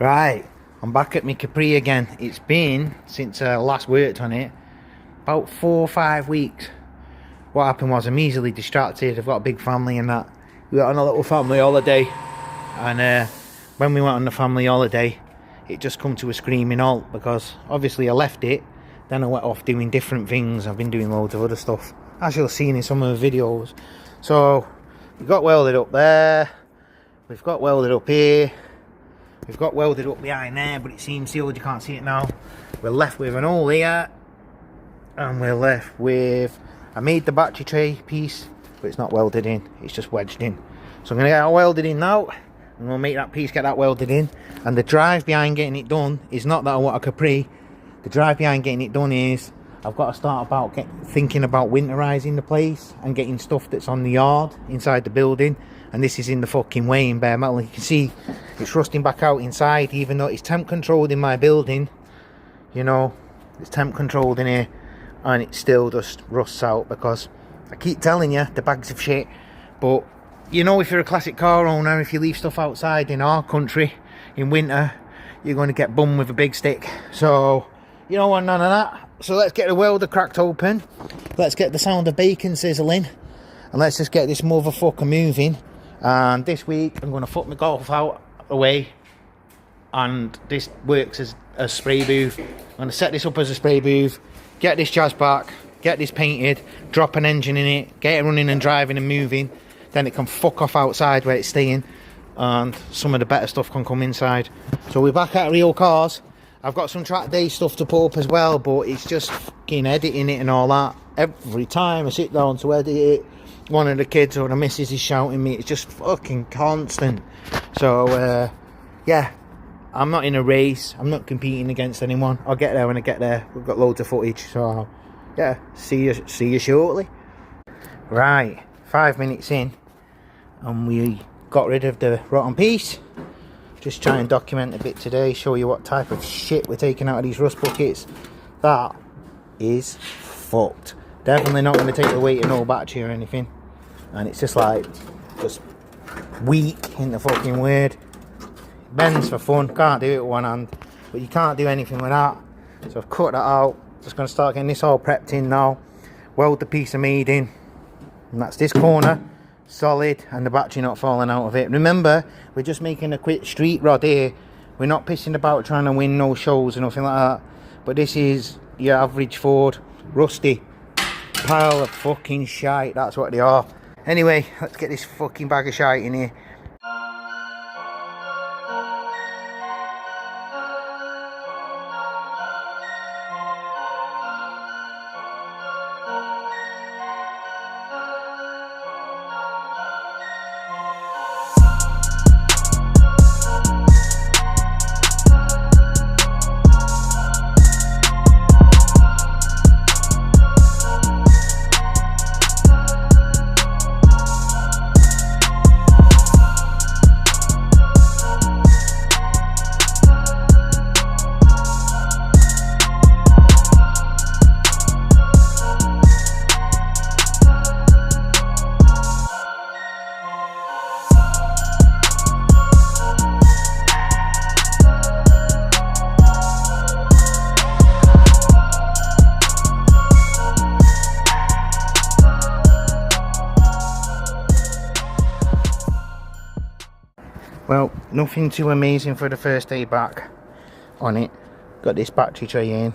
Right, I'm back at my Capri again. It's been, since I last worked on it, about 4 or 5 weeks. What happened was I'm easily distracted. I've got a big family and that. We went on a little family holiday, and when we went on the family holiday, it just come to a screaming halt because obviously I left it, then I went off doing different things. I've been doing loads of other stuff, as you'll see in some of the videos. So we've got welded up there, we've got welded up here, we've got welded up behind there, but it seems sealed, you can't see it now. We're left with an hole here, and we're left with, I made the battery tray piece, but it's not welded in, it's just wedged in. So I'm going to get that welded in now, and we'll make that piece, get that welded in. And the drive behind getting it done is not that I want a Capri. The drive behind getting it done is, I've got to start thinking about winterizing the place and getting stuff that's on the yard inside the building. And this is in the fucking way in bare metal. You can see it's rusting back out inside, even though it's temp controlled in my building. You know, it's temp controlled in here, and it still just rusts out because I keep telling you, the bags of shit. But you know, if you're a classic car owner, if you leave stuff outside in our country in winter, you're going to get bummed with a big stick. So you don't want none of that. So let's get the welder cracked open, let's get the sound of bacon sizzling, and let's just get this motherfucker moving. And this week I'm going to put my golf out away, and this works as a spray booth. I'm going to set this up as a spray booth, get this jazz back, get this painted, drop an engine in it, get it running and driving and moving. Then it can fuck off outside where it's staying, and some of the better stuff can come inside. So we're back at real cars. I've got some track day stuff to put up as well, but it's just fucking editing it and all that. Every time I sit down to edit it, one of the kids or the missus is shouting me. It's just fucking constant. So yeah, I'm not in a race, I'm not competing against anyone. I'll get there when I get there. We've got loads of footage, so yeah, see you shortly. Right, 5 minutes in, and we got rid of the rotten piece. Just try and document a bit today, show you what type of shit we're taking out of these rust buckets. That is fucked. Definitely not going to take the weight of no battery or anything. And it's just like, just weak in the fucking word. Bends for fun, can't do it with one hand, but you can't do anything with that. So I've cut that out. Just going to start getting this all prepped in now. Weld the piece I made in, and that's this corner solid, and the battery not falling out of it. Remember, we're just making a quick street rod here. We're not pissing about trying to win no shows or nothing like that. But this is your average Ford rusty pile of fucking shite. That's what they are. Anyway, let's get this fucking bag of shite in here. Well, nothing too amazing for the first day back on it. Got this battery tray in.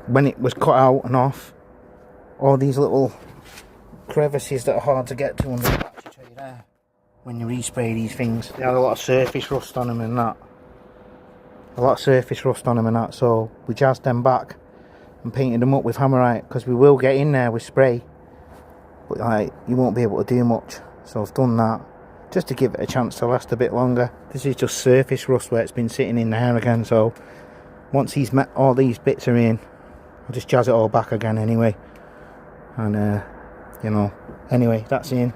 When it was cut out and off, all these little crevices that are hard to get to under the battery tray there, when you respray these things, they had a lot of surface rust on them and that. So we jazzed them back and painted them up with Hammerite, because we will get in there with spray, but like, you won't be able to do much. So I've done that, just to give it a chance to last a bit longer. This is just surface rust where it's been sitting in there again, so once all these bits are in, I'll just jazz it all back again anyway. And you know, anyway, that's in.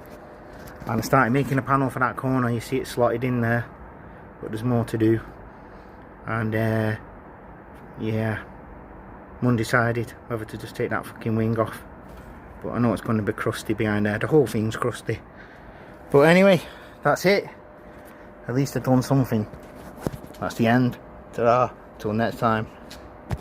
And I started making a panel for that corner. You see it slotted in there, but there's more to do. And yeah, I'm undecided whether to just take that fucking wing off, but I know it's going to be crusty behind there. The whole thing's crusty. But anyway, that's it. At least I've done something. That's the end. Ta-da. Till next time.